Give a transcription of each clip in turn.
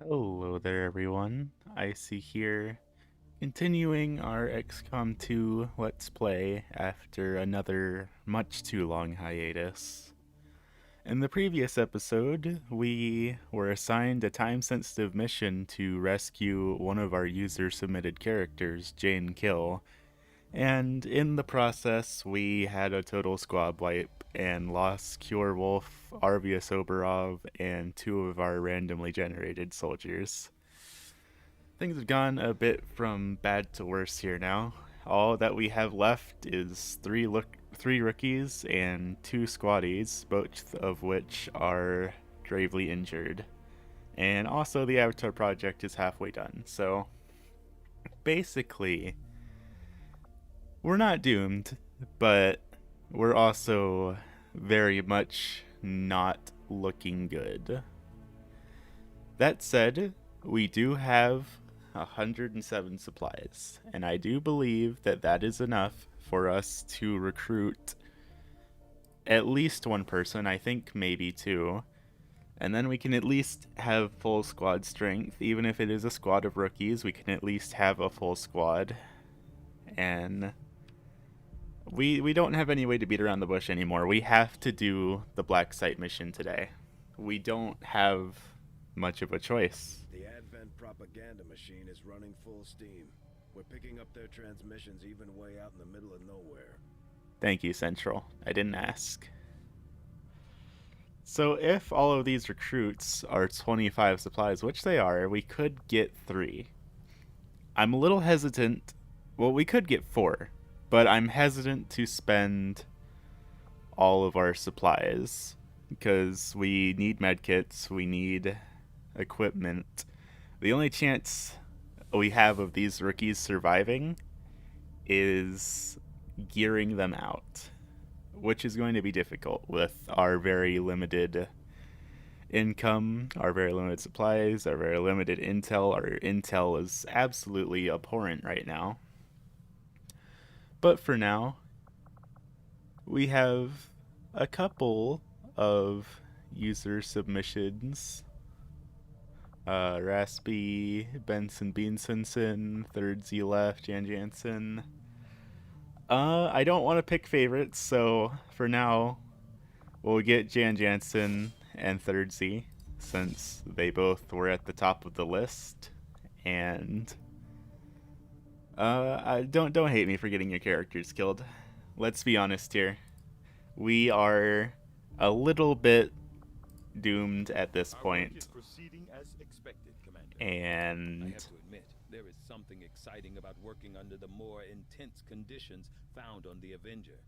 Hello there, everyone. Icey here, continuing our XCOM 2 Let's Play after another much too long hiatus. In the previous episode, we were assigned a time-sensitive mission to rescue one of our user-submitted characters, Jane Kill, and in the process, we had a total squad wipe and lost Cure Wolf, Arvius Oberov, and two of our randomly generated soldiers. Things have gone a bit from bad to worse here now. All that we have left is three rookies and two squaddies, both of which are gravely injured. And also the Avatar project is halfway done. So basically, we're not doomed, but we're also very much not looking good. That said, we do have 107 supplies, and I do believe that that is enough for us to recruit at least one person, I think maybe two, and then we can at least have full squad strength. Even if it is a squad of rookies, we can at least have a full squad, and we don't have any way to beat around the bush anymore. We have to do the Black Site mission today. We don't have much of a choice. The Advent propaganda machine is running full steam. We're picking up their transmissions even way out in the middle of nowhere. Thank you, Central. I didn't ask. So if all of these recruits are 25 supplies, which they are, we could get 3. I'm a little hesitant. Well, we could get 4, but I'm hesitant to spend all of our supplies because we need medkits, we need equipment. The only chance we have of these rookies surviving is gearing them out, which is going to be difficult with our very limited income, our very limited supplies, our very limited intel. Our intel is absolutely abhorrent right now. But for now, we have a couple of user submissions. Raspy, Benson Beansenson, Third Z Left, Jan Jansen. I don't want to pick favorites, so for now, we'll get Jan Jansen and Third Z, since they both were at the top of the list. And don't hate me for getting your characters killed. Let's be honest here. We are a little bit doomed at this point. And I have to admit, there is something exciting about working under the more intense conditions found on the Avenger.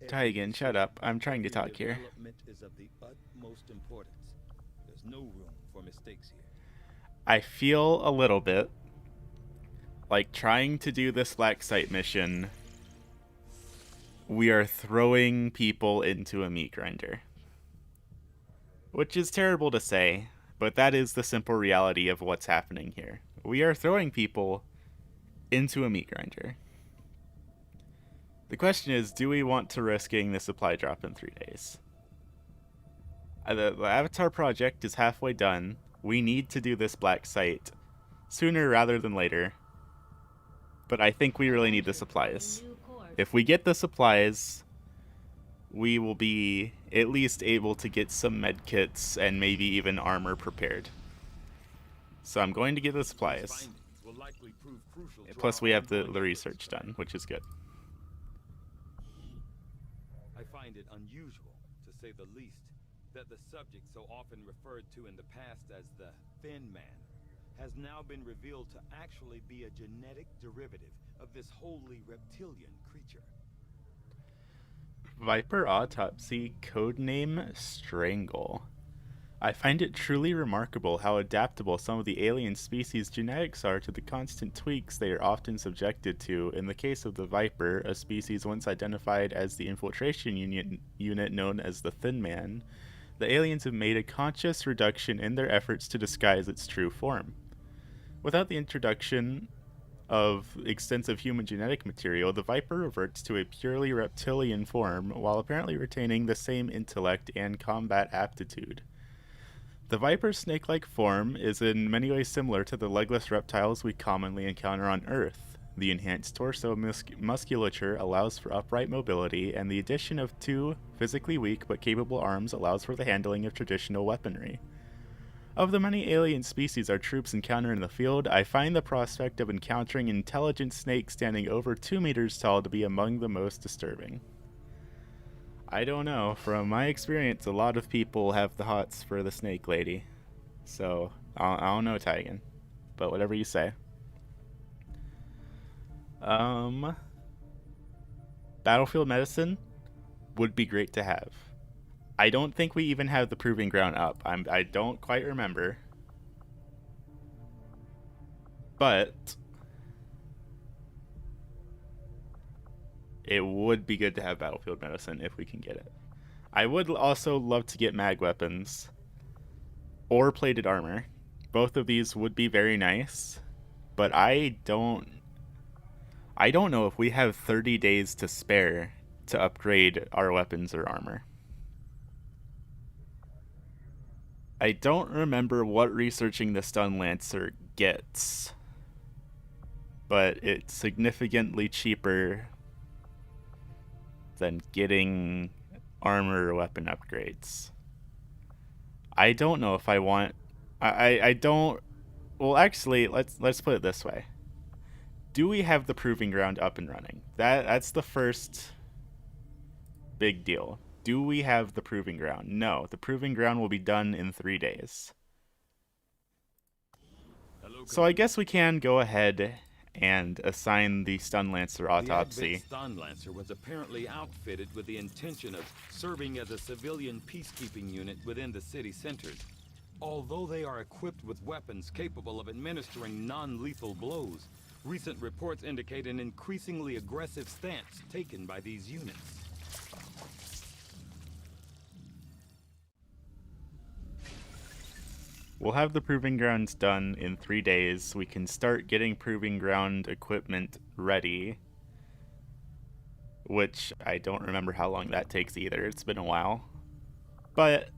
Taigen, shut up. I'm trying to talk here. Development is of the utmost importance. There's no room for mistakes here. I feel a little bit like trying to do this Black Site mission. We are throwing people into a meat grinder. Which is terrible to say, but that is the simple reality of what's happening here. We are throwing people into a meat grinder. The question is, do we want to risk getting the supply drop in 3 days? The Avatar project is halfway done. We need to do this Black Site sooner rather than later. But I think we really need the supplies. If we get the supplies, we will be at least able to get some medkits and maybe even armor prepared. So I'm going to get the supplies. Plus we have the research done, which is good. I find it unusual, to say the least, that the subject so often referred to in the past as the Thin Man has now been revealed to actually be a genetic derivative of this wholly reptilian creature. Viper Autopsy, codename Strangle. I find it truly remarkable how adaptable some of the alien species' genetics are to the constant tweaks they are often subjected to. In the case of the Viper, a species once identified as the infiltration unit known as the Thin Man, the aliens have made a conscious reduction in their efforts to disguise its true form. Without the introduction of extensive human genetic material, the Viper reverts to a purely reptilian form while apparently retaining the same intellect and combat aptitude. The viper's snake-like form is in many ways similar to the legless reptiles we commonly encounter on Earth. The enhanced torso musculature allows for upright mobility, and the addition of 2 physically weak but capable arms allows for the handling of traditional weaponry. Of the many alien species our troops encounter in the field, I find the prospect of encountering an intelligent snake standing over 2 meters tall to be among the most disturbing. I don't know. From my experience, a lot of people have the hots for the snake lady. So, I don't know, Tigan. But whatever you say. Battlefield medicine would be great to have. I don't think we even have the proving ground up. I don't quite remember. But it would be good to have battlefield medicine if we can get it. I would also love to get mag weapons or plated armor. Both of these would be very nice, but I don't know if we have 30 days to spare to upgrade our weapons or armor. I don't remember what researching the Stun Lancer gets, but it's significantly cheaper than getting armor or weapon upgrades. I don't know if I want... I don't... Well, actually, let's put it this way. Do we have the proving ground up and running? That's the first big deal. Do we have the proving ground? No, the proving ground will be done in 3 days. So I guess we can go ahead and assign the Stun Lancer autopsy. The Stun Lancer was apparently outfitted with the intention of serving as a civilian peacekeeping unit within the city centers. Although they are equipped with weapons capable of administering non-lethal blows, recent reports indicate an increasingly aggressive stance taken by these units. We'll have the proving grounds done in 3 days. We can start getting proving ground equipment ready, which I don't remember how long that takes either. It's been a while. But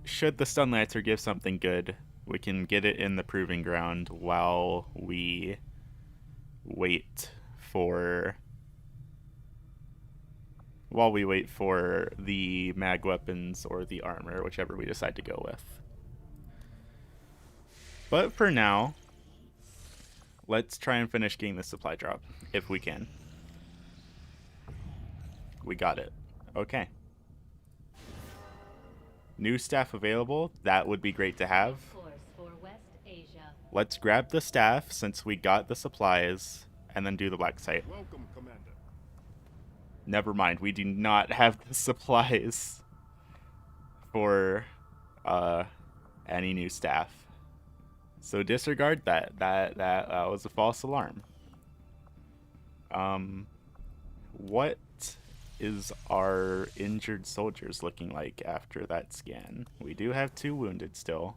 should the Stun Lancer give something good, we can get it in the proving ground while we wait for the mag weapons or the armor, whichever we decide to go with. But for now, let's try and finish getting the supply drop, if we can. We got it. Okay. New staff available. That would be great to have. Let's grab the staff since we got the supplies, and then do the black site. Welcome, Commander. Never mind, we do not have the supplies for any new staff. So disregard that. That was a false alarm. What is our injured soldiers looking like after that scan? We do have 2 wounded still.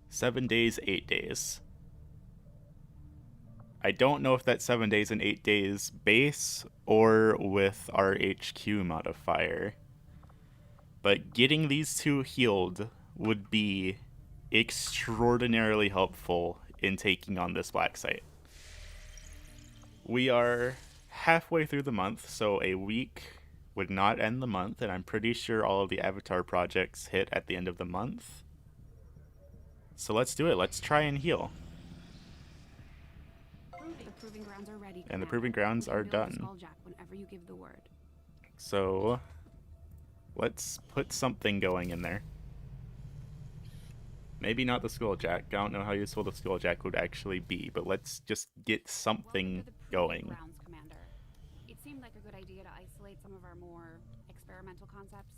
7 days, 8 days. I don't know if that's 7 days and 8 days base or with our HQ modifier. But getting these 2 healed would be extraordinarily helpful in taking on this black site. We are halfway through the month, so a week would not end the month, and I'm pretty sure all of the avatar projects hit at the end of the month. So let's do it. Let's try and heal. The proving grounds are ready, And the proving grounds are done. Whenever you give the word. So let's put something going in there. Maybe not the Skulljack. I don't know how useful the Skulljack would actually be, but let's just get something going. Grounds, Commander. It seemed like a good idea to isolate some of our more experimental concepts,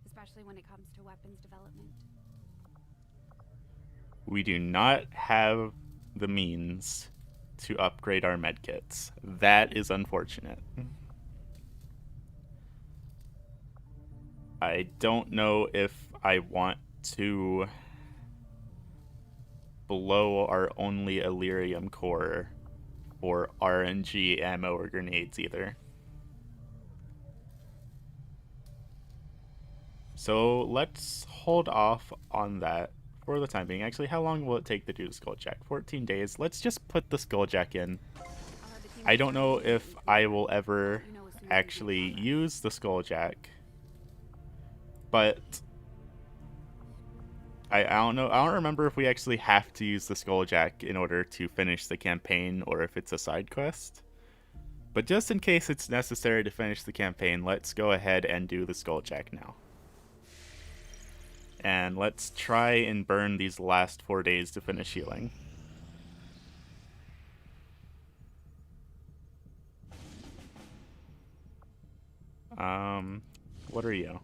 especially when it comes to weapons development. We do not have the means to upgrade our medkits. That is unfortunate. I don't know if I want to blow our only Illyrium core or RNG ammo or grenades either. So let's hold off on that for the time being. Actually, how long will it take to do the Skulljack? 14 days. Let's just put the Skulljack in. I'll have the team I don't know confirm if I will ever actually use the Skulljack, but I don't know. I don't remember if we actually have to use the Skulljack in order to finish the campaign or if it's a side quest. But just in case it's necessary to finish the campaign, let's go ahead and do the Skulljack now. And let's try and burn these last 4 days to finish healing. What are you?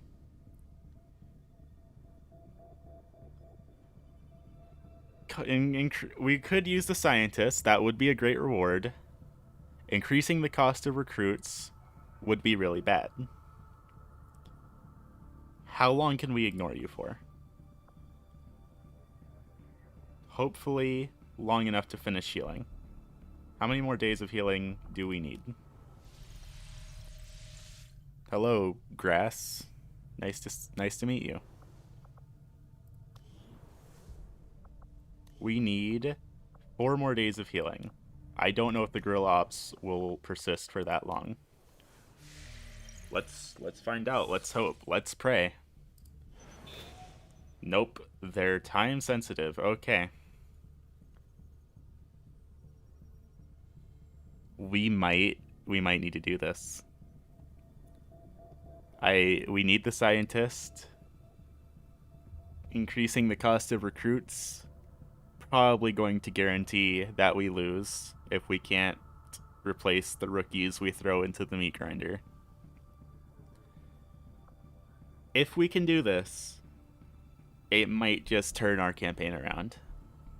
We could use the scientist. That would be a great reward. Increasing the cost of recruits would be really bad. How long can we ignore you for? Hopefully long enough to finish healing. How many more days of healing do we need? Hello, grass. Nice to meet you. We need 4 more days of healing. I don't know if the guerrilla ops will persist for that long. Let's find out. Let's hope. Let's pray. Nope, they're time sensitive. Okay. We might need to do this. We need the scientist. Increasing the cost of recruits probably going to guarantee that we lose if we can't replace the rookies we throw into the meat grinder. If we can do this, it might just turn our campaign around.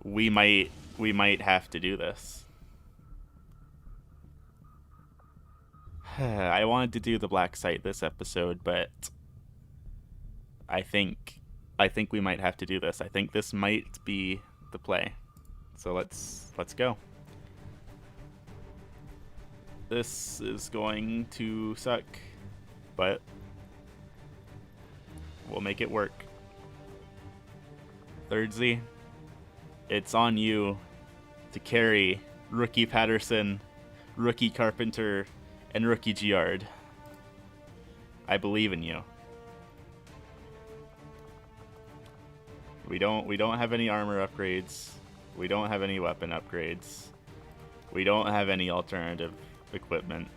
We might have to do this. I wanted to do the black site this episode, but I think we might have to do this. I think this might be the play. So let's go. This is going to suck, but we'll make it work. Thirdsy, it's on you to carry Rookie Patterson, Rookie Carpenter, and Rookie Giard. I believe in you. We don't have any armor upgrades. We don't have any weapon upgrades. We don't have any alternative equipment.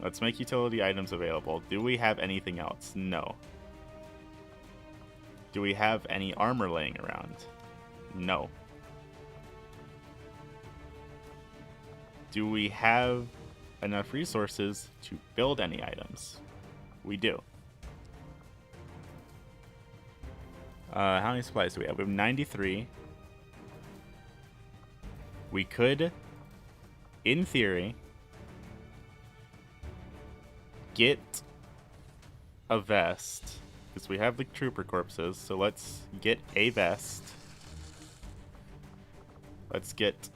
Let's make utility items available. Do we have anything else? No. Do we have any armor laying around? No. Do we have enough resources to build any items? We do. How many supplies do we have? We have 93. We could, in theory, get a vest, because we have the trooper corpses, so let's get a vest. Let's get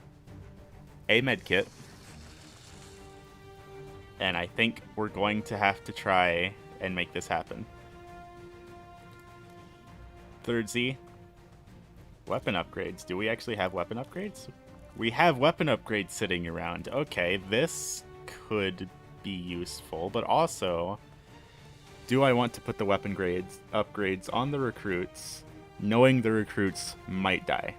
a medkit. And I think we're going to have to try and make this happen. Thirdsy, weapon upgrades. Do we actually have weapon upgrades? We have weapon upgrades sitting around. Okay, this could be useful, but also, do I want to put the weapon upgrades on the recruits, knowing the recruits might die?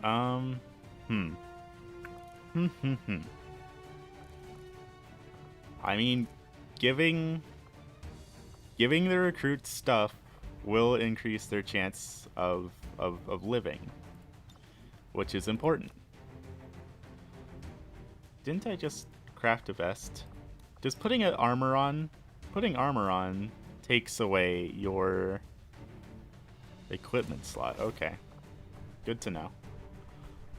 I mean, giving the recruits stuff will increase their chance of living, which is important. Didn't I just craft a vest? Does putting armor on takes away your equipment slot? Okay, good to know.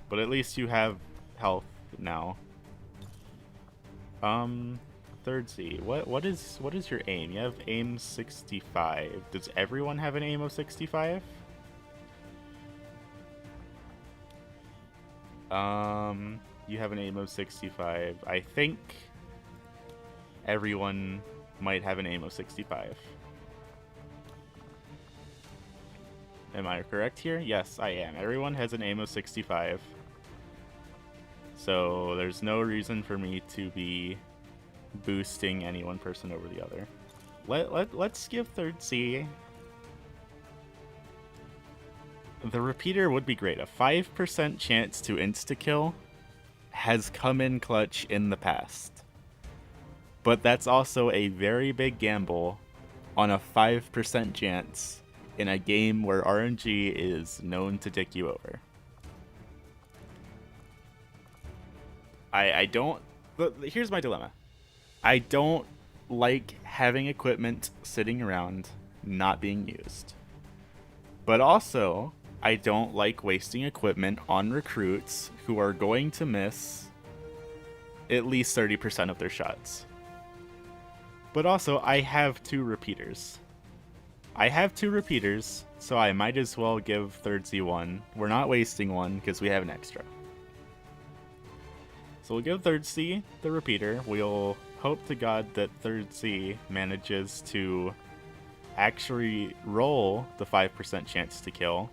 But at least you have health now. Thirdsy, what is your aim? You have aim 65. Does everyone have an aim of 65? You have an aim of 65. I think everyone might have an aim of 65. Am I correct here? Yes, I am. Everyone has an aim of 65. So there's no reason for me to be boosting any one person over the other. Let's give third C. The repeater would be great. A 5% chance to insta-kill has come in clutch in the past. But that's also a very big gamble on a 5% chance in a game where RNG is known to dick you over. I don't... Here's my dilemma. I don't like having equipment sitting around not being used. But also, I don't like wasting equipment on recruits who are going to miss at least 30% of their shots. But also, I have 2 repeaters. So I might as well give third C one. We're not wasting one because we have an extra. So we'll give third C the repeater. We'll hope to God that third C manages to actually roll the 5% chance to kill.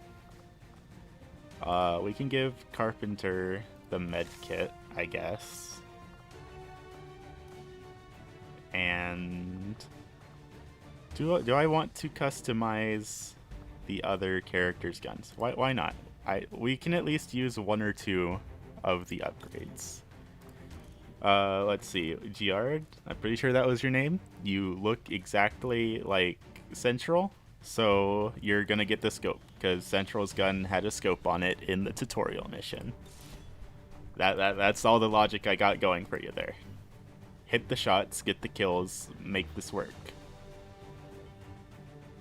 We can give Carpenter the med kit, I guess. And do I want to customize the other characters' guns? Why not? We can at least use 1 or 2 of the upgrades. Let's see, Giard, I'm pretty sure that was your name. You look exactly like Central, so you're gonna get the scope, because Central's gun had a scope on it in the tutorial mission. That's all the logic I got going for you there. Hit the shots, get the kills, make this work.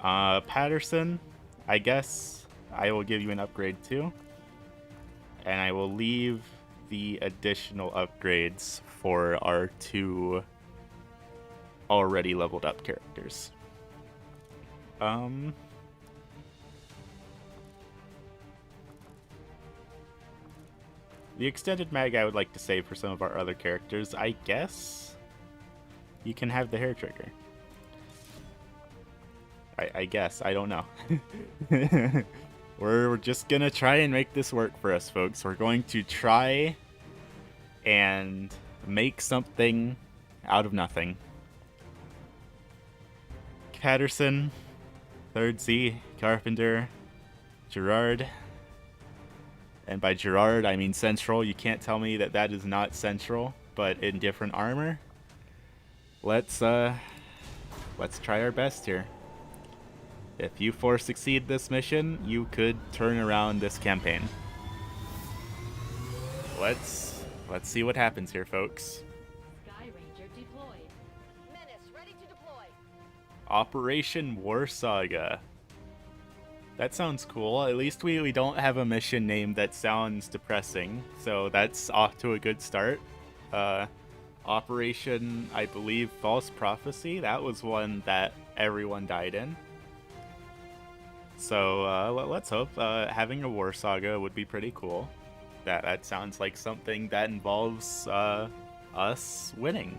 Patterson, I guess I will give you an upgrade too. And I will leave the additional upgrades for our 2 already leveled up characters. The extended mag I would like to save for some of our other characters. I guess you can have the hair trigger. I guess. I don't know. We're just gonna try and make this work for us, folks. We're going to try and make something out of nothing. Patterson, third C, Carpenter, Gerard. And by Gerard, I mean Central. You can't tell me that that is not Central, but in different armor. Let's try our best here. If you 4 succeed this mission, you could turn around this campaign. Let's see what happens here, folks. Sky Ranger deployed. Menace ready to deploy. Operation War Saga. That sounds cool. At least we don't have a mission name that sounds depressing, so that's off to a good start. Operation, I believe, False Prophecy. That was one that everyone died in. So let's hope having a War Saga would be pretty cool. That sounds like something that involves us winning.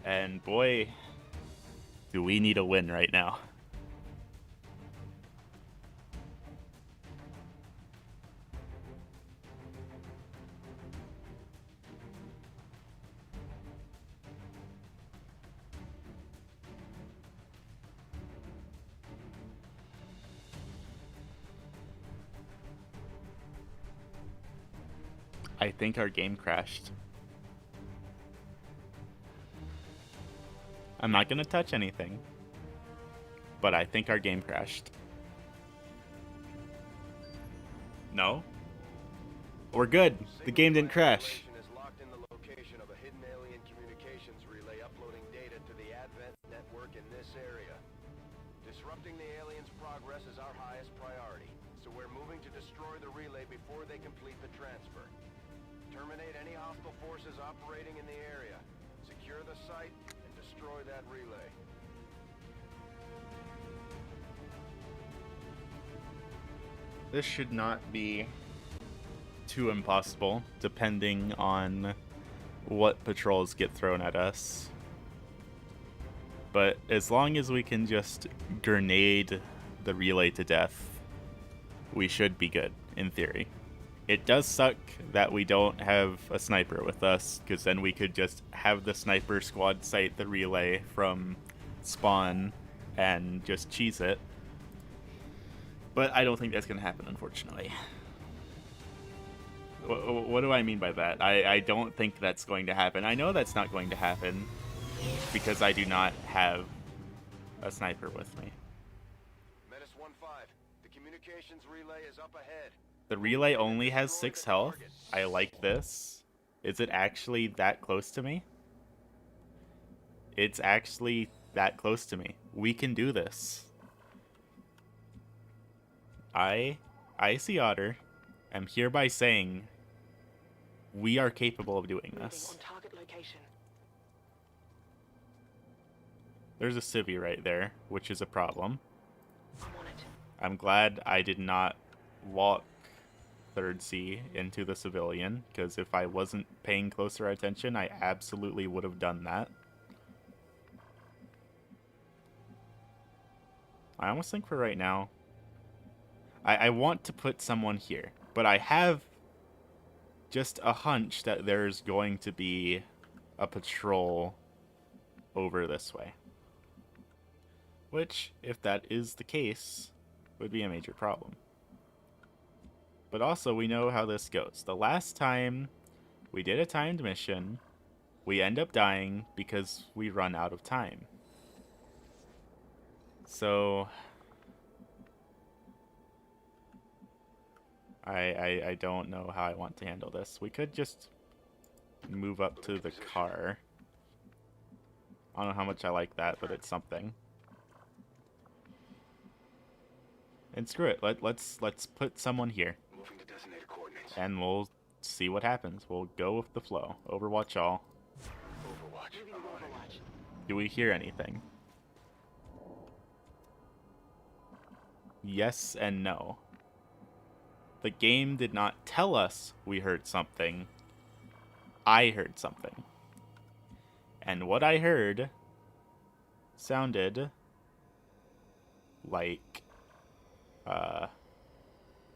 And boy, do we need a win right now. I think our game crashed. I'm not gonna touch anything, but I think our game crashed. No? We're good. The game didn't crash. Is locked in the location of a hidden alien communications relay uploading data to the Advent network in this area. Disrupting the aliens' progress is our highest priority, so we're moving to destroy the relay before they complete the transfer. Terminate any hostile forces operating in the area. Secure the site and destroy that relay. This should not be too impossible, depending on what patrols get thrown at us. But as long as we can just grenade the relay to death, we should be good, in theory. It does suck that we don't have a sniper with us, because then we could just have the sniper squad sight the relay from spawn and just cheese it. But I don't think that's going to happen, unfortunately. What do I mean by that? I don't think that's going to happen. I know that's not going to happen because I do not have a sniper with me. Menace 1-5, the communications relay is up ahead. The relay only has 6 health. I like this. Is it actually that close to me? It's actually that close to me. We can do this. I, Icey Otter, am hereby saying we are capable of doing this. On target location. There's a civvy right there, which is a problem. I'm on it. I'm glad I did not walk third C into the civilian, because if I wasn't paying closer attention, I absolutely would have done that. I almost think for right now, I want to put someone here, but I have just a hunch that there's going to be a patrol over this way. Which, if that is the case, would be a major problem. But also, we know how this goes. The last time we did a timed mission, we end up dying because we run out of time. So I don't know how I want to handle this. We could just move up to the car. I don't know how much I like that, but it's something. And screw it. Let's put someone here. Moving to designated coordinates. And we'll see what happens. We'll go with the flow. Overwatch all. Overwatch. Moving to Overwatch. Do we hear anything? Yes and no. The game did not tell us we heard something. I heard something. And what I heard sounded like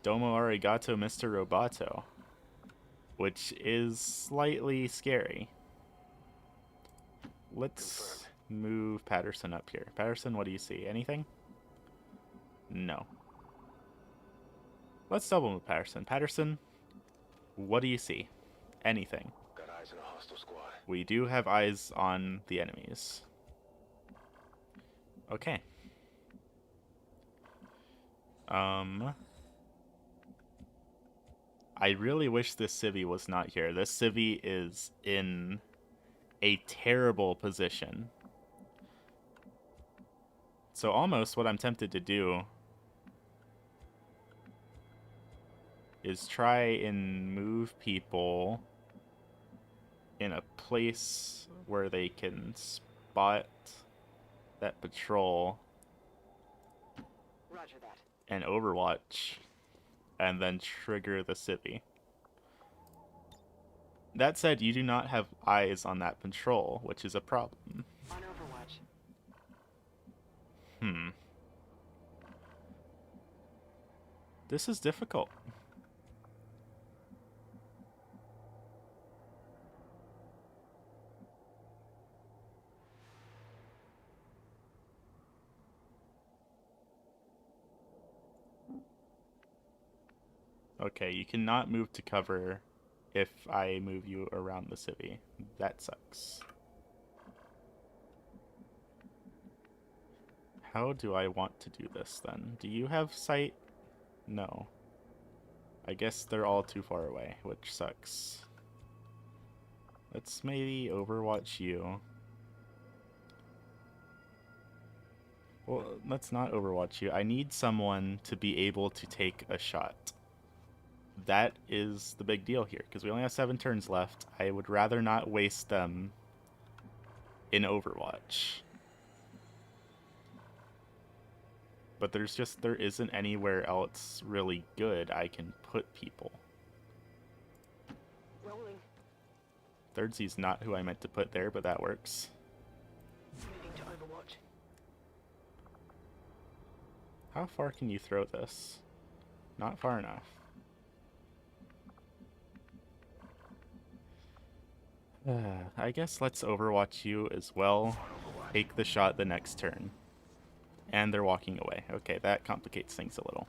Domo Arigato Mr. Roboto, which is slightly scary. Let's move Patterson up here. Patterson, what do you see? Anything? No. Let's double move Patterson. Patterson, what do you see? Anything? Got eyes in a hostile squad. We do have eyes on the enemies. Okay. I really wish this civvy was not here. This civvy is in a terrible position. So almost what I'm tempted to do is try and move people in a place where they can spot that patrol Roger that. and Overwatch, and then trigger the civvy. That said, you do not have eyes on that patrol, which is a problem. On Overwatch. This is difficult. Okay, you cannot move to cover if I move you around the civvy. That sucks. How do I want to do this then? Do you have sight? No. I guess they're all too far away, which sucks. Let's maybe Overwatch you. Well, let's not Overwatch you. I need someone to be able to take a shot. That is the big deal here, because we only have 7 turns left. I would rather not waste them in Overwatch. But there isn't anywhere else really good I can put people. Rolling. Thirdsy's not who I meant to put there, but that works. Moving to Overwatch. How far can you throw this? Not far enough. I guess let's Overwatch you as well. Take the shot the next turn. And they're walking away. Okay, that complicates things a little.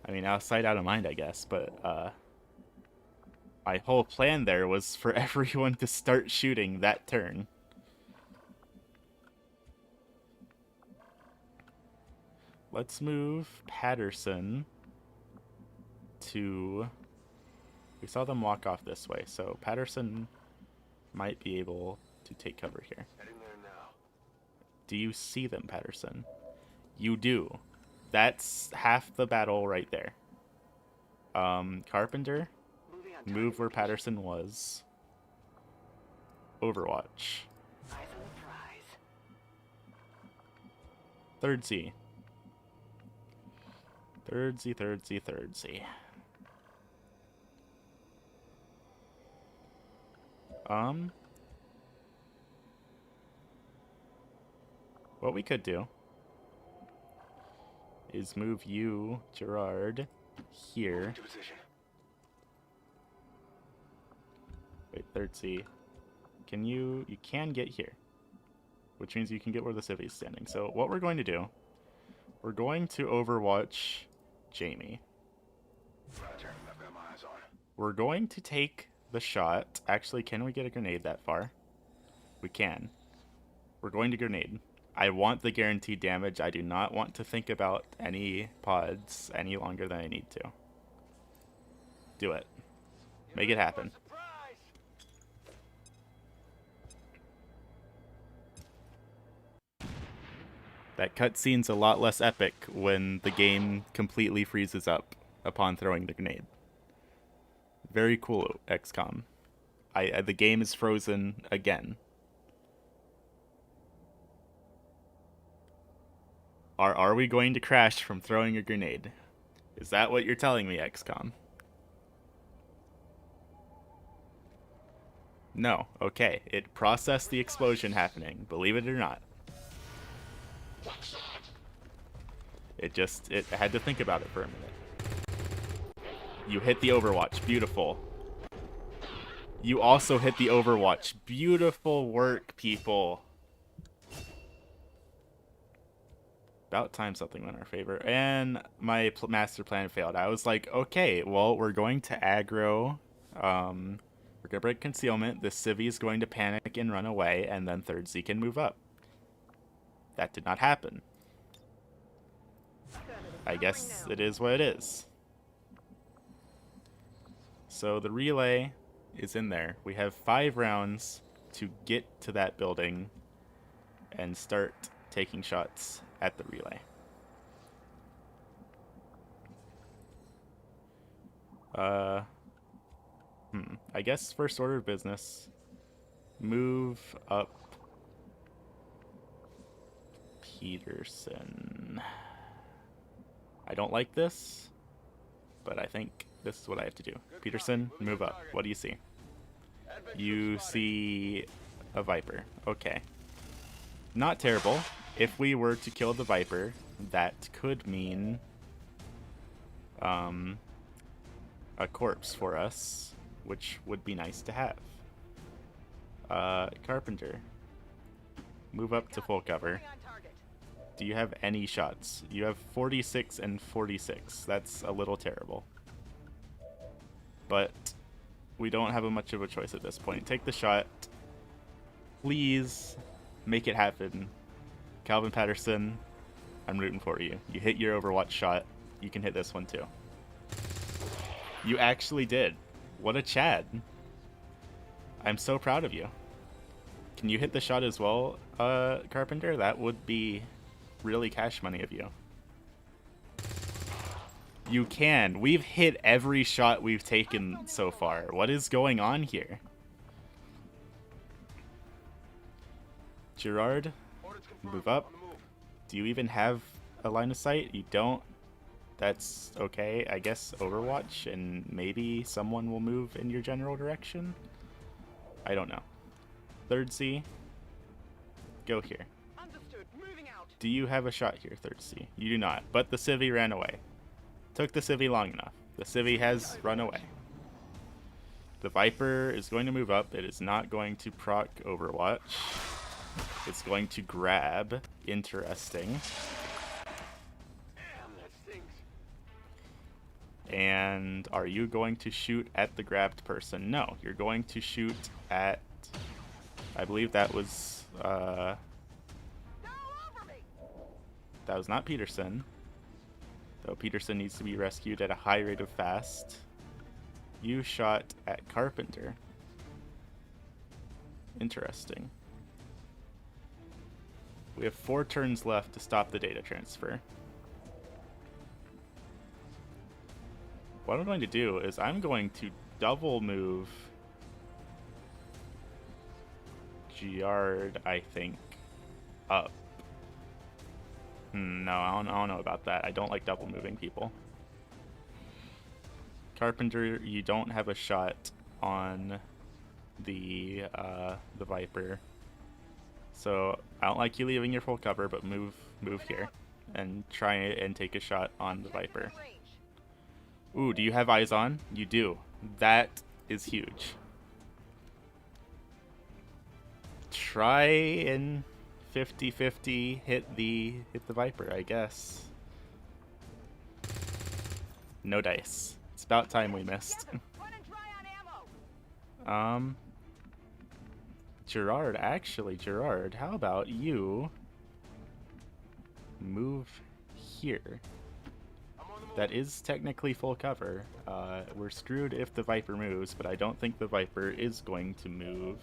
I mean, out of sight, out of mind, I guess, but my whole plan there was for everyone to start shooting that turn. Let's move Patterson to... We saw them walk off this way, so Patterson might be able to take cover here. Heading there now. Do you see them, Patterson? You do. That's half the battle right there. Carpenter, Moving on move where Patterson was. Overwatch. Eyes on the prize. Thirdsy. Thirdsy. What we could do is move you, Gerard, here. To position. Wait, Thirdsy. You can get here, which means you can get where the civvy's standing. So what we're going to do, we're going to Overwatch Jamie. Roger, I've got my eyes on. We're going to take the shot. Actually, can we get a grenade that far? We can. We're going to grenade. I want the guaranteed damage. I do not want to think about any pods any longer than I need to. Do it. Make it happen. That cutscene's a lot less epic when the game completely freezes up upon throwing the grenade. Very cool, XCOM. The game is frozen again. Are we going to crash from throwing a grenade? Is that what you're telling me, XCOM? No. Okay. It processed the explosion happening, believe it or not. It had to think about it for a minute. You hit the Overwatch. Beautiful. You also hit the Overwatch. Beautiful work, people. About time something went in our favor. And my master plan failed. I was like, okay, well, we're going to aggro. We're going to break concealment. The civvy is going to panic and run away. And then Thirdsy can move up. That did not happen. I guess it is what it is. So the relay is in there. We have 5 rounds to get to that building and start taking shots at the relay. I guess first order of business, move up Peterson. I don't like this, but I think this is what I have to do. Peterson, move up. What do you see? You see a Viper. Okay. Not terrible. If we were to kill the Viper, that could mean a corpse for us, which would be nice to have. Carpenter, move up to full cover. Do you have any shots? You have 46 and 46. That's a little terrible. But we don't have much of a choice at this point. Take the shot. Please make it happen. Calvin Patterson, I'm rooting for you. You hit your Overwatch shot. You can hit this one too. You actually did. What a Chad. I'm so proud of you. Can you hit the shot as well, Carpenter? That would be really cash money of you. You can. We've hit every shot we've taken so far. What is going on here? Gerard, move up. Do you even have a line of sight? You don't. That's okay. I guess Overwatch, and maybe someone will move in your general direction. I don't know. Third C, go here. Understood. Moving out. Do you have a shot here, Third C? You do not, but the civvy ran away. Took the civvy long enough. The civvy has run away. The Viper is going to move up. It is not going to proc Overwatch. It's going to grab. Interesting. Damn, that stinks. And are you going to shoot at the grabbed person? No, you're going to shoot at... I believe that was... They're all over me. That was not Peterson. Though Peterson needs to be rescued at a high rate of fast. You shot at Carpenter. Interesting. We have 4 turns left to stop the data transfer. What I'm going to do is I'm going to double move Giard, I think, up. No, I don't know about that. I don't like double moving people. Carpenter, you don't have a shot on the Viper. So I don't like you leaving your full cover, but move here and try and take a shot on the Viper. Ooh, do you have eyes on? You do. That is huge. Try and 50-50 hit the Viper, I guess. No dice. It's about time we missed. Gerard, actually, Gerard, how about you move here? That is technically full cover. We're screwed if the Viper moves, but I don't think the Viper is going to move.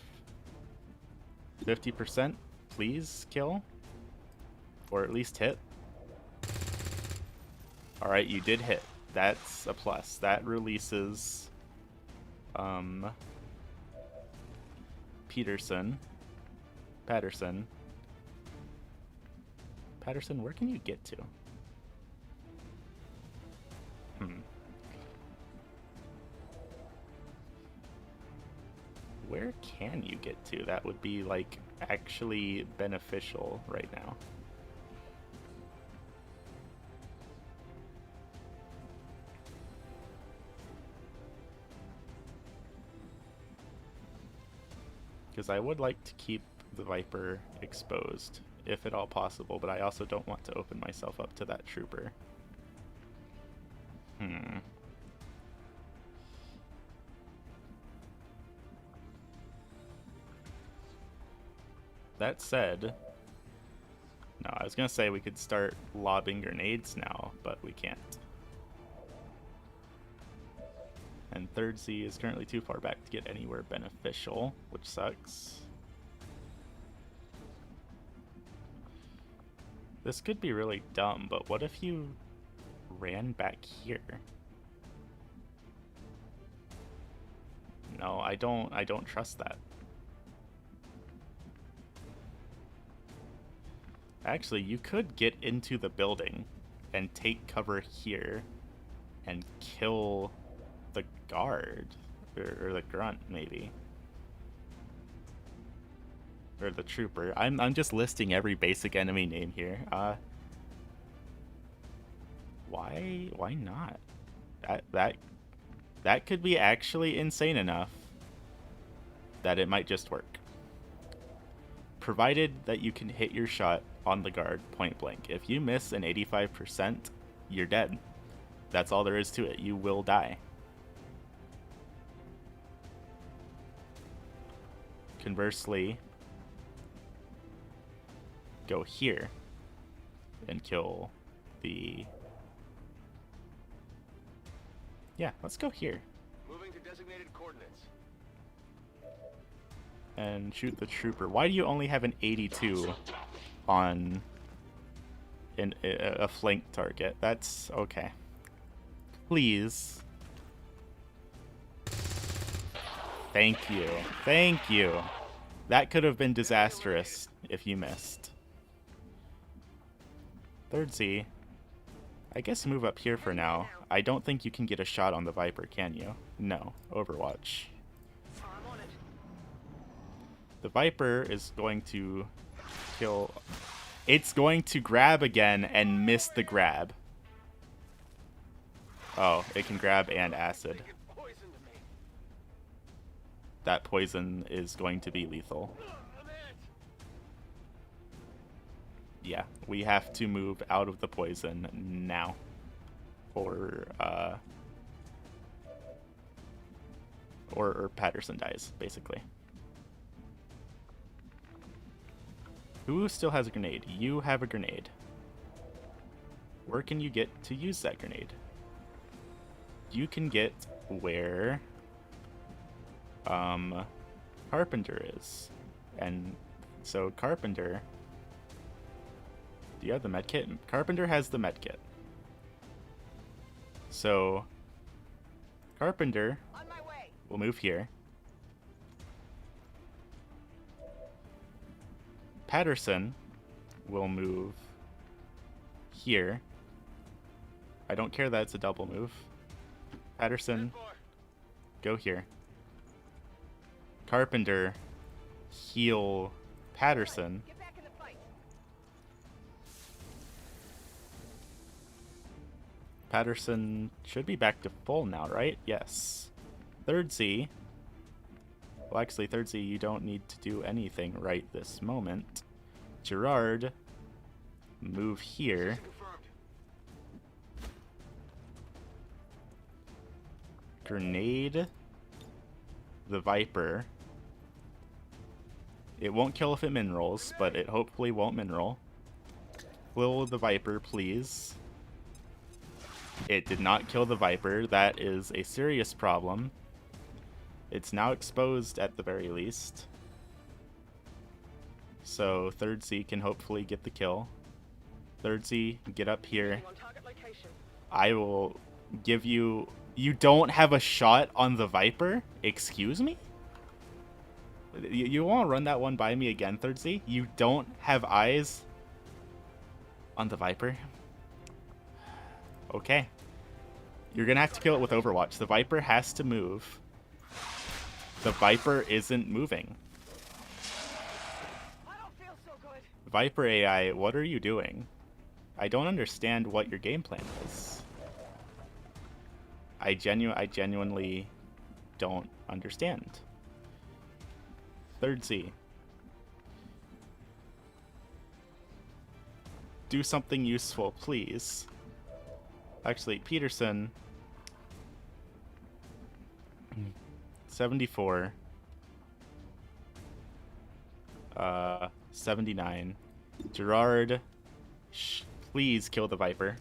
50%, please kill. Or at least hit. Alright, you did hit. That's a plus. That releases Patterson, where can you get to? Where can you get to? That would be, like, actually beneficial right now. Because I would like to keep the Viper exposed, if at all possible, but I also don't want to open myself up to that trooper. That said, no, I was going to say we could start lobbing grenades now, but we can't. And third Z is currently too far back to get anywhere beneficial, which sucks. This could be really dumb, but what if you ran back here? No, I don't trust that. Actually, you could get into the building and take cover here and kill the guard, or the grunt, maybe. Or the trooper. I'm just listing every basic enemy name here. Why not? That could be actually insane enough that it might just work. Provided that you can hit your shot on the guard point blank. If you miss an 85%, you're dead. That's all there is to it. You will die. Conversely, go here and kill the... Yeah, let's go here. Moving to designated coordinates. And shoot the trooper. Why do you only have an 82 on a flank target? That's okay. Please. Thank you. Thank you. That could have been disastrous if you missed. Third Z. I guess move up here for now. I don't think you can get a shot on the Viper, can you? No. Overwatch. I'm on it. The Viper is going to kill... It's going to grab again and miss the grab. Oh, it can grab and acid. That poison is going to be lethal. Yeah, we have to move out of the poison now. Or Patterson dies, basically. Who still has a grenade? You have a grenade. Where can you get to use that grenade? You can get where Carpenter is. And so Carpenter... Do you have the medkit? Carpenter has the medkit. So Carpenter On my way. will move here. Patterson will move here. I don't care that it's a double move. Patterson, go here. Carpenter, heal Patterson. Get back in the fight. Patterson should be back to full now, right? Yes. Third Z. Well, actually, Third Z, you don't need to do anything right this moment. Gerard, move here. Grenade the Viper. It won't kill if it minerals, but it hopefully won't mineral. Kill the Viper, please. It did not kill the Viper. That is a serious problem. It's now exposed at the very least. So Third Z can hopefully get the kill. Third Z, get up here. On target location. I will give you... You don't have a shot on the Viper? Excuse me? You want to run that one by me again, Third Z? You don't have eyes on the Viper? Okay. You're going to have to kill it with Overwatch. The Viper has to move. The Viper isn't moving. I don't feel so good. Viper AI, what are you doing? I don't understand what your game plan is. I genuinely don't understand. Third Z. Do something useful, please. Actually, Peterson. 74. 79. Gerard, please kill the Viper.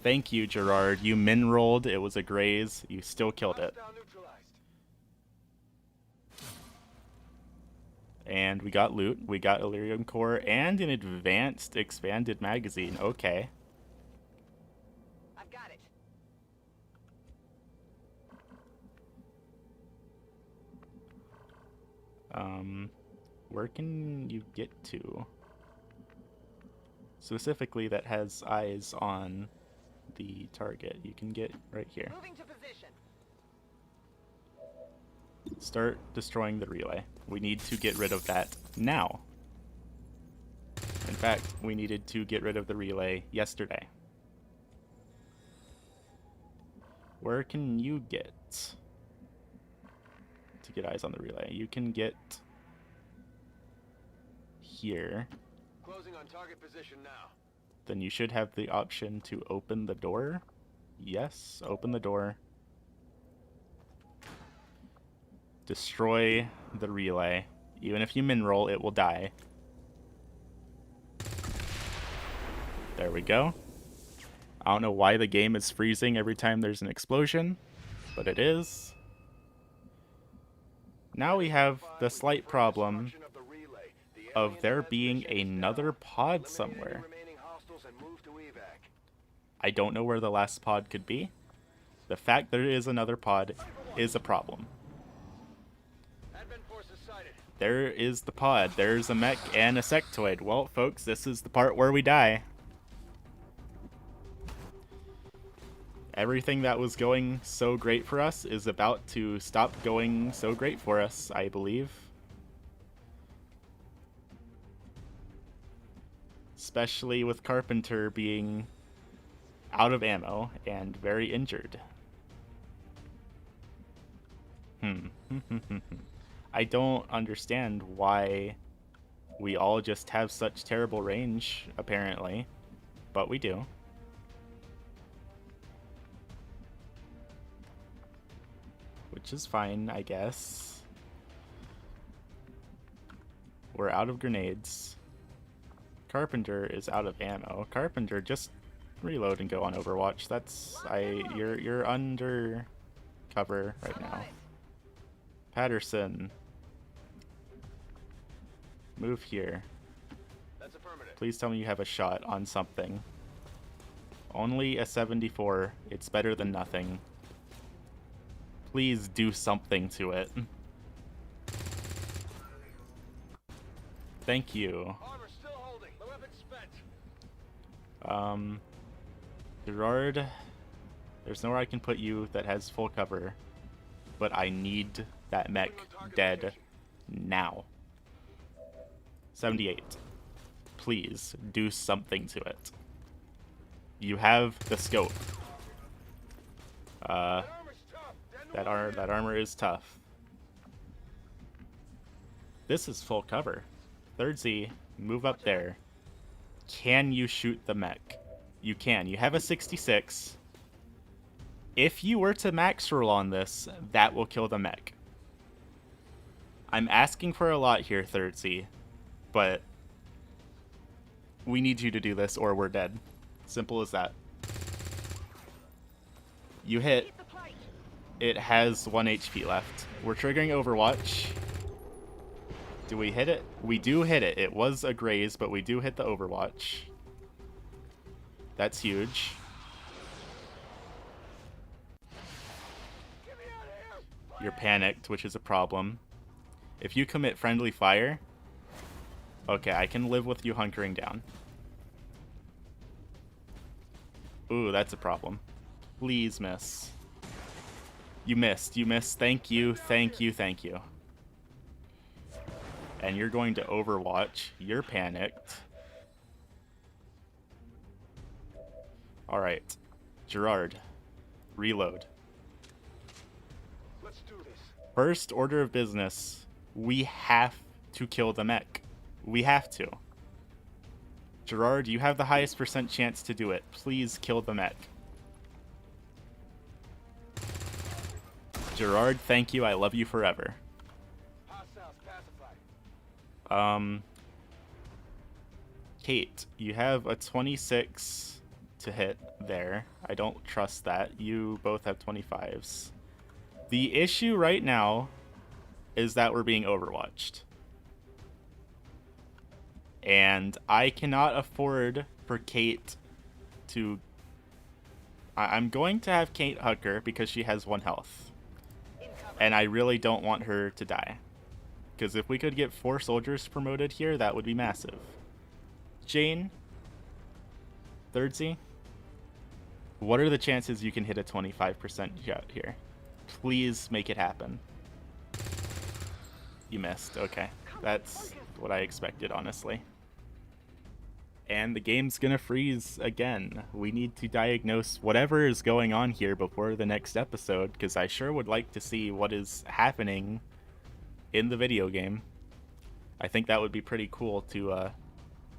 Thank you, Gerard. You min-rolled. It was a graze. You still killed it. And we got loot. We got Illyrium Core and an advanced expanded magazine. Okay. I've got it. Where can you get to? Specifically, that has eyes on the target. You can get right here. Moving to position. Start destroying the relay. We need to get rid of that now. In fact, we needed to get rid of the relay yesterday. Where can you get to get eyes on the relay? You can get here. Closing on target position now. Then you should have the option to open the door. Yes, open the door. Destroy the relay. Even if you min-roll, it will die. There we go. I don't know why the game is freezing every time there's an explosion, but it is. Now we have the slight problem of there being another pod somewhere. I don't know where the last pod could be. The fact there is another pod is a problem. There is the pod. There's a mech and a sectoid. Well, folks, this is the part where we die. Everything that was going so great for us is about to stop going so great for us, I believe. Especially with Carpenter being out of ammo and very injured. I don't understand why we all just have such terrible range, apparently, but we do. Which is fine, I guess. We're out of grenades. Carpenter is out of ammo. Carpenter, just reload and go on Overwatch. You're under cover right now. Patterson, move here. That's affirmative. Please tell me you have a shot on something. Only a 74. It's better than nothing. Please do something to it. Thank you. Armor still holding. The weapon spent. Gerard, there's nowhere I can put you that has full cover, but I need that mech dead now. 78. Please do something to it. You have the scope. That armor is tough. This is full cover. Third Z, move up there. Can you shoot the mech? You can. You have a 66. If you were to max roll on this, that will kill the mech. I'm asking for a lot here, Third Z, but we need you to do this or we're dead. Simple as that. You hit. It has 1 HP left. We're triggering Overwatch. Do we hit it? We do hit it. It was a graze, but we do hit the Overwatch. That's huge. You're panicked, which is a problem. If you commit friendly fire... Okay, I can live with you hunkering down. Ooh, that's a problem. Please miss. You missed. You missed. Thank you. Thank you. Thank you. And you're going to Overwatch. You're panicked. Alright. Gerard. Reload. Let's do this. First order of business. We have to kill the mech. We have to. Gerard, you have the highest % chance to do it. Please kill the mech. Gerard, thank you. I love you forever. Hostiles pacified. Kate, you have a 26 to hit there. I don't trust that. You both have 25s. The issue right now is that we're being overwatched. And I cannot afford for Kate to... I'm going to have Kate hug her because she has 1 health. And I really don't want her to die. Because if we could get 4 soldiers promoted here, that would be massive. Jane, Third Z, what are the chances you can hit a 25% shot here? Please make it happen. You missed. Okay. That's what I expected, honestly. And the game's gonna freeze again. We need to diagnose whatever is going on here before the next episode, because I sure would like to see what is happening in the video game. I think that would be pretty cool to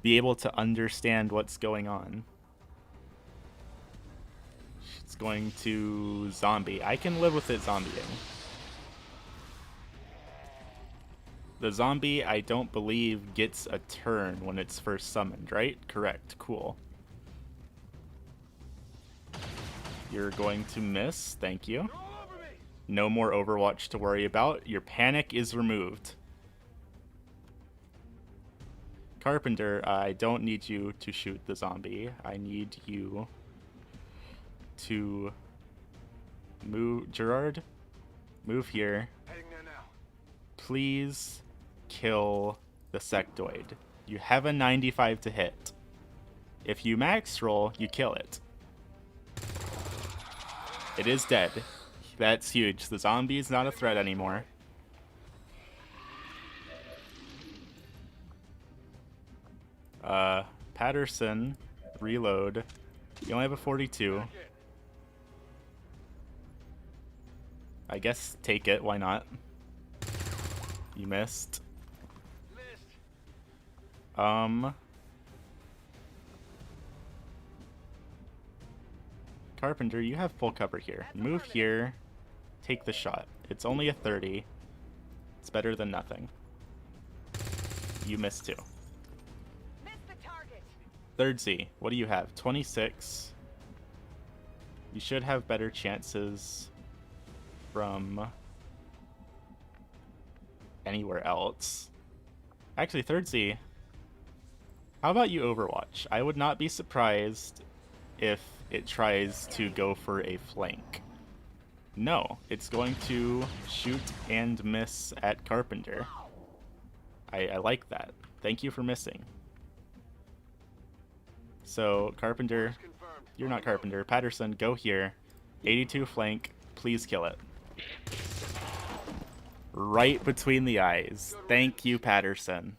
be able to understand what's going on. It's going to zombie. I can live with it zombieing. The zombie, I don't believe, gets a turn when it's first summoned, right? Correct. Cool. You're going to miss. Thank you. No more Overwatch to worry about. Your panic is removed. Carpenter, I don't need you to shoot the zombie. I need you to move. Gerard, move here. Heading there now. Please kill the sectoid. You have a 95 to hit. If you max roll, you kill it. It is dead. That's huge. The zombie's not a threat anymore. Patterson, reload. You only have a 42. I guess take it, why not? You missed. Carpenter, you have full cover here. Move here, take the shot. It's only a 30. It's better than nothing. You missed too. Third Z, what do you have? 26. You should have better chances from anywhere else. Actually, third Z, how about you Overwatch? I would not be surprised if it tries to go for a flank. No, it's going to shoot and miss at Carpenter. I like that. Thank you for missing. So, Carpenter, you're not Carpenter. Patterson, go here. 82 flank, please kill it. Right between the eyes. Thank you, Patterson.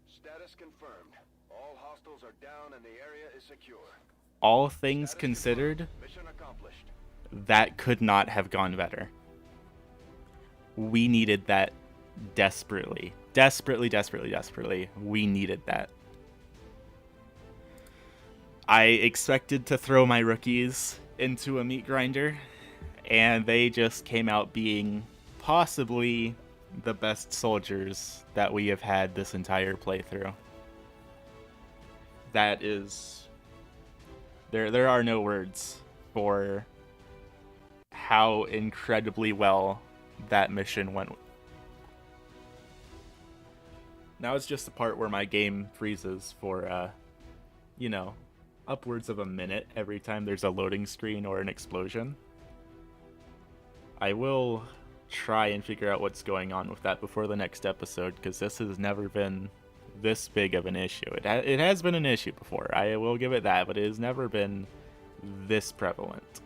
Status confirmed. All hostiles are down and the area is secure. All things considered, Mission accomplished. that could not have gone better. We needed that desperately. Desperately. We needed that. I expected to throw my rookies into a meat grinder, and they just came out being possibly the best soldiers that we have had this entire playthrough. That is... There are no words for how incredibly well that mission went. Now it's just the part where my game freezes for, you know, upwards of a minute every time there's a loading screen or an explosion. I will try and figure out what's going on with that before the next episode, because this has never been this big of an issue. It has been an issue before, I will give it that, but it has never been this prevalent.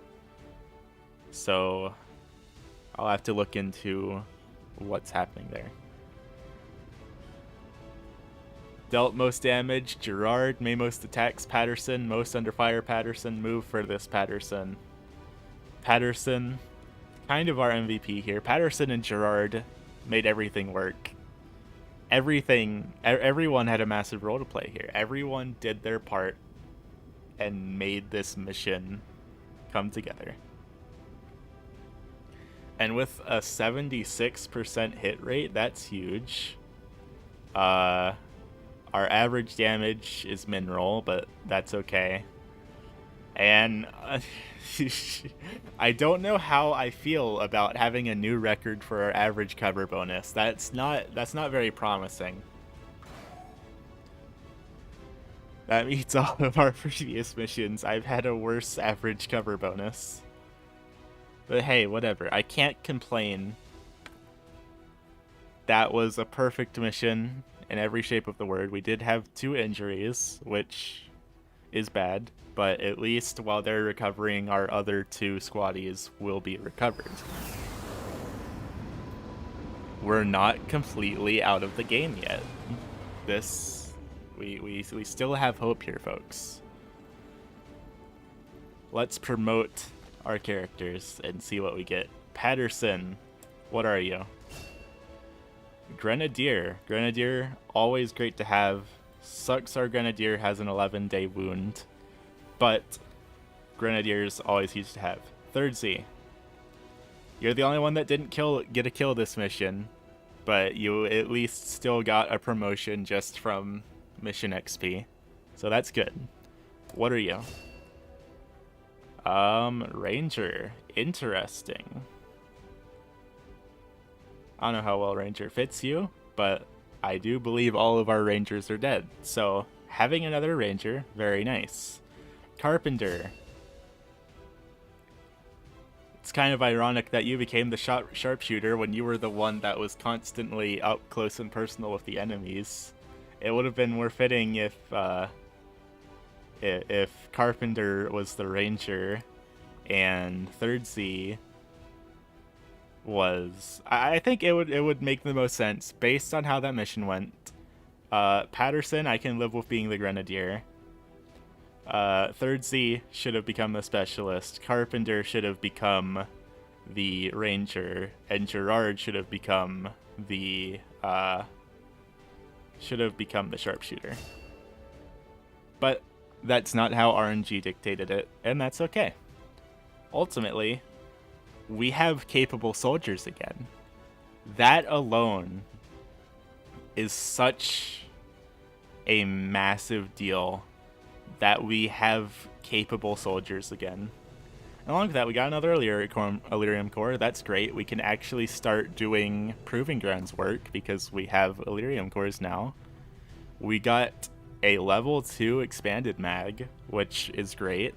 So I'll have to look into what's happening there. Dealt most damage, Gerard. May most attacks, Patterson. Most under fire, Patterson. Move for this, Patterson. Patterson, kind of our MVP here. Patterson and Gerard made everything work. Everyone had a massive role to play here. Everyone did their part and made this mission come together. And with a 76% hit rate, that's huge. Our average damage is mineral, but that's okay. And I don't know how I feel about having a new record for our average cover bonus. That's not very promising. That means all of our previous missions, I've had a worse average cover bonus. But hey, whatever. I can't complain. That was a perfect mission in every shape of the word. We did have 2 injuries, which is bad, but at least while they're recovering, our other 2 squaddies will be recovered. We're not completely out of the game yet. We still have hope here, folks. Let's promote our characters and see what we get. Patterson, what are you? Grenadier. Grenadier, always great to have. Sucks our Grenadier has an 11-day wound, but Grenadier's always huge to have. Third Z. You're the only one that didn't get a kill this mission, but you at least still got a promotion just from mission XP. So that's good. What are you? Ranger. Interesting. I don't know how well Ranger fits you, but I do believe all of our Rangers are dead. So having another Ranger, very nice. Carpenter. It's kind of ironic that you became the sharpshooter when you were the one that was constantly up close and personal with the enemies. It would have been more fitting if Carpenter was the ranger and Third Z was... I think it would make the most sense based on how that mission went. Patterson, I can live with being the grenadier. Third Z should have become the specialist. Carpenter should have become the ranger, and Gerard should have become the sharpshooter. But that's not how RNG dictated it, and that's okay. Ultimately, we have capable soldiers again. That alone is such a massive deal that we have capable soldiers again. And along with that, we got another Illyrium core. That's great. We can actually start doing Proving Grounds work because we have Illyrium cores now. We got a level 2 expanded mag, which is great.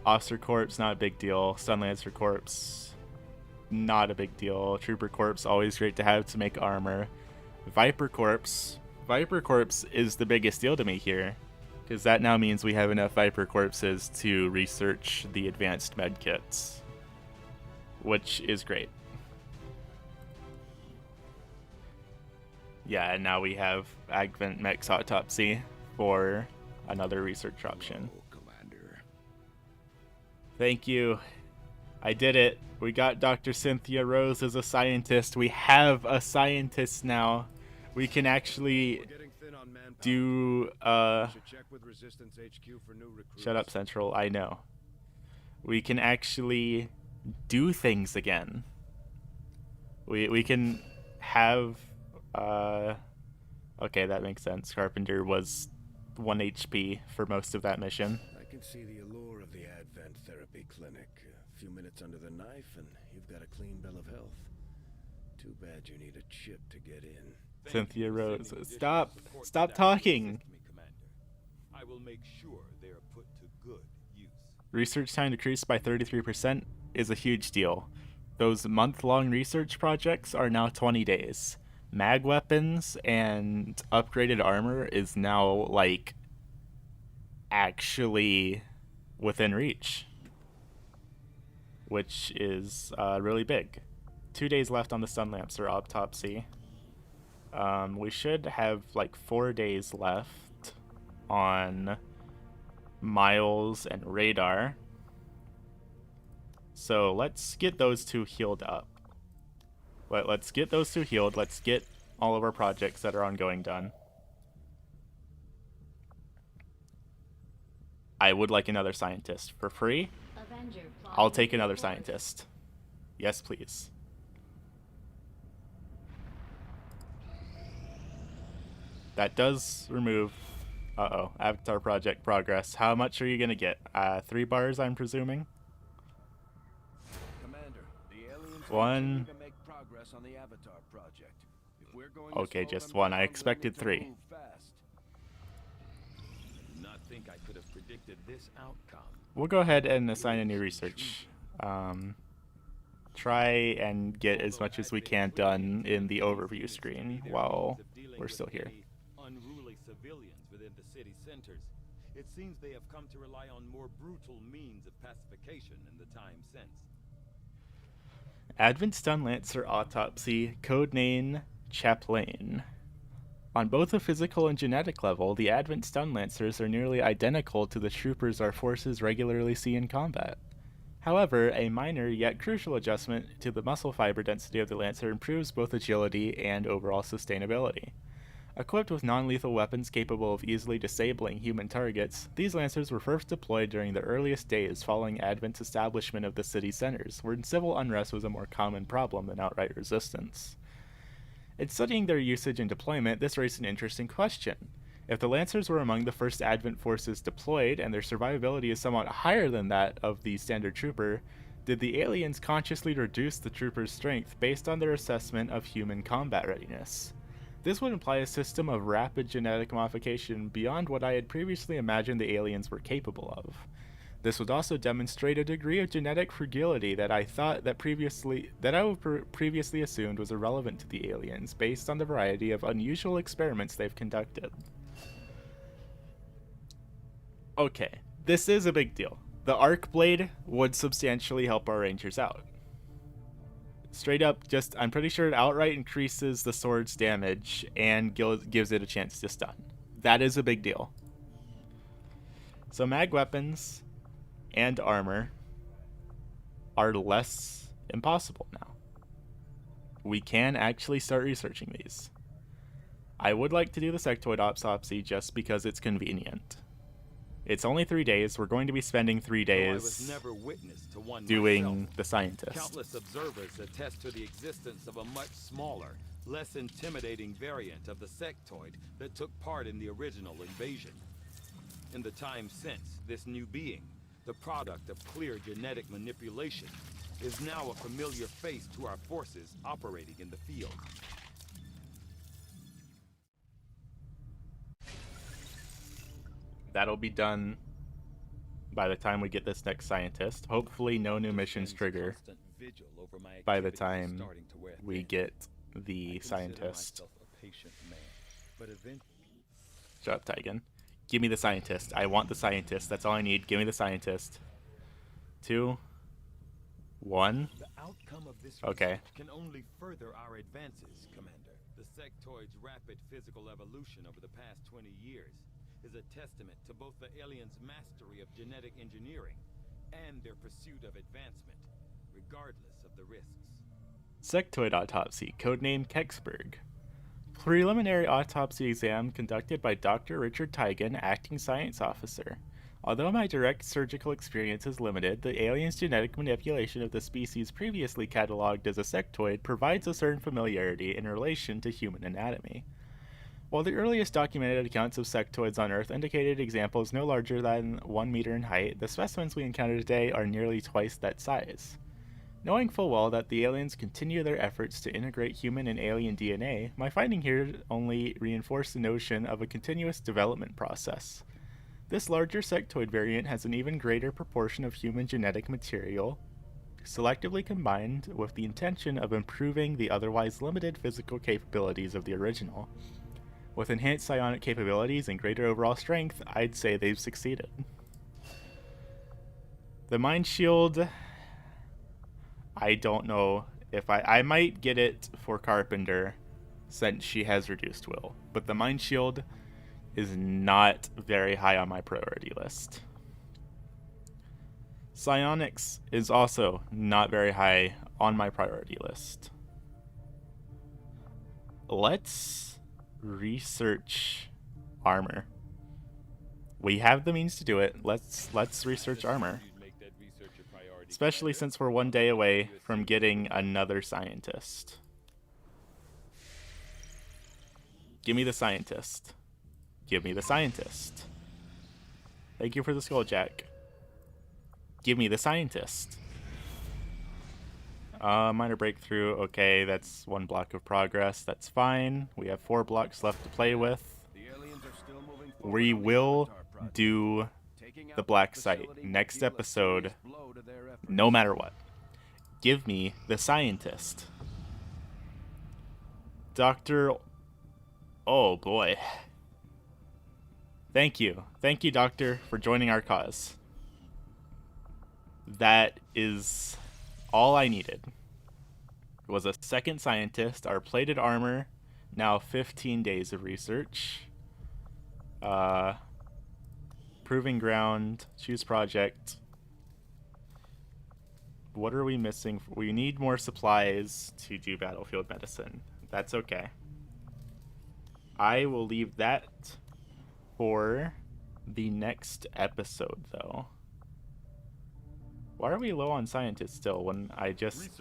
Officer Corps, not a big deal. Stunlancer Corps, not a big deal. Trooper Corps, always great to have to make armor. Viper Corps. Viper Corps is the biggest deal to me here, because that now means we have enough Viper Corpses to research the advanced medkits, which is great. Yeah, and now we have Advent Mech's Autopsy for another research option. Commander. Thank you. I did it. We got Dr. Cynthia Rose as a scientist. We have a scientist now. We can actually do shut up, Central. I know. We can actually do things again. We can have okay, that makes sense. Carpenter was 1 HP for most of that mission. I can see the allure of the Advent Therapy Clinic. A few minutes under the knife and you've got a clean bill of health. Too bad you need a chip to get in. Cynthia Rose, stop talking. I will make sure they are put to good use. Research time decreased by 33% is a huge deal. Those month-long research projects are now 20 days. Mag weapons and upgraded armor is now, like, actually within reach, which is really big. 2 days left on the Stunlancer autopsy. We should have like 4 days left on Miles and Radar. So let's get those two healed up. Let's get those two healed. Let's get all of our projects that are ongoing done. I would like another scientist for free. I'll take another scientist. Yes, please. That does remove... Uh-oh. Avatar project progress. How much are you going to get? 3 bars, I'm presuming? Commander, the aliens One. to make progress on the Avatar project. If we're going Okay, to slow just them one. down, I we'll expected need to 3. move fast. I do not think I could have predicted this outcome. We'll go ahead and assign a new research. Try and get as much as we can done in the overview screen while we're still here. Unruly civilians within the city centers. It seems they have come to rely on more brutal means of pacification in the time since. Advent Stunlancer Autopsy, codename Chaplain. On both a physical and genetic level, the Advent Stunlancers are nearly identical to the troopers our forces regularly see in combat. However, a minor yet crucial adjustment to the muscle fiber density of the Lancer improves both agility and overall sustainability. Equipped with non-lethal weapons capable of easily disabling human targets, these Lancers were first deployed during the earliest days following Advent's establishment of the city centers, where civil unrest was a more common problem than outright resistance. In studying their usage and deployment, this raised an interesting question. If the Lancers were among the first Advent forces deployed, and their survivability is somewhat higher than that of the standard trooper, did the aliens consciously reduce the trooper's strength based on their assessment of human combat readiness? This would imply a system of rapid genetic modification beyond what I had previously imagined the aliens were capable of. This would also demonstrate a degree of genetic fragility that I previously assumed was irrelevant to the aliens, based on the variety of unusual experiments they've conducted. Okay, this is a big deal. The arc blade would substantially help our rangers out. Straight up, just I'm pretty sure it outright increases the sword's damage and gives it a chance to stun. That is a big deal. So mag weapons and armor are less impossible now. We can actually start researching these. I would like to do the sectoid autopsy just because it's convenient. It's only 3 days. We're going to be spending 3 days doing the scientist. Countless observers attest to the existence of a much smaller, less intimidating variant of the sectoid that took part in the original invasion. In the time since, this new being, the product of clear genetic manipulation, is now a familiar face to our forces operating in the field. That'll be done by the time we get this next scientist. Hopefully no new missions trigger by the time we get the scientist. Shut up, Tigan. Give me the scientist. I want the scientist. That's all I need. Give me the scientist. 2, 1. The outcome of this okay. Can only further our advances, Commander. The sectoid's rapid physical evolution over the past 20 years is a testament to both the aliens' mastery of genetic engineering and their pursuit of advancement, regardless of the risks. Sectoid autopsy, codenamed Kecksburg. Preliminary autopsy exam conducted by Dr. Richard Tigan, acting science officer. Although my direct surgical experience is limited, the alien's genetic manipulation of the species previously cataloged as a sectoid provides a certain familiarity in relation to human anatomy. While the earliest documented accounts of sectoids on Earth indicated examples no larger than 1 meter in height, the specimens we encounter today are nearly twice that size. Knowing full well that the aliens continue their efforts to integrate human and alien DNA, my finding here only reinforced the notion of a continuous development process. This larger sectoid variant has an even greater proportion of human genetic material, selectively combined with the intention of improving the otherwise limited physical capabilities of the original. With enhanced psionic capabilities and greater overall strength, I'd say they've succeeded. The Mind Shield, I don't know if I might get it for Carpenter since she has reduced will, but the Mind Shield is not very high on my priority list. Psionics is also not very high on my priority list. Let's research armor. We have the means to do it. Let's research armor. Especially since we're 1 day away from getting another scientist. Give me the scientist. Give me the scientist. Thank you for the skulljack. Give me the scientist. Minor breakthrough. Okay, that's 1 block of progress. That's fine. We have 4 blocks left to play with. We will do the black site next episode, no matter what. Give me the scientist. Dr. Oh boy. Thank you. Thank you, Doctor, for joining our cause. That is all I needed. Was a second scientist, our plated armor, now 15 days of research. Proving ground, choose project. What are we missing? We need more supplies to do battlefield medicine. That's okay. I will leave that for the next episode, though. Why are we low on scientists still when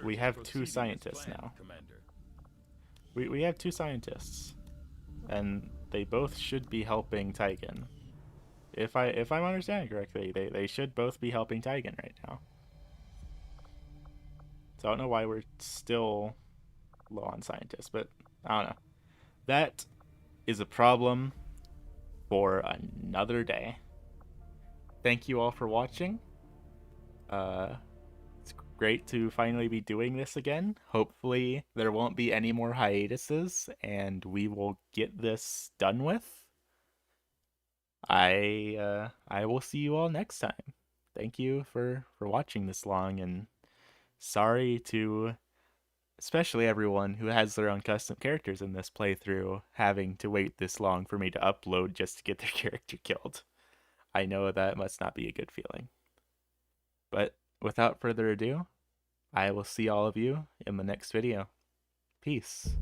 we have 2 scientists now? We have 2 scientists, and they both should be helping Tigan. If I'm understanding correctly, they should both be helping Tigan right now. So I don't know why we're still low on scientists, but I don't know. That is a problem for another day. Thank you all for watching. It's great to finally be doing this again. Hopefully there won't be any more hiatuses and we will get this done with. I will see you all next time. Thank you for watching this long, and sorry to especially everyone who has their own custom characters in this playthrough having to wait this long for me to upload just to get their character killed. I know that must not be a good feeling. But without further ado, I will see all of you in the next video. Peace.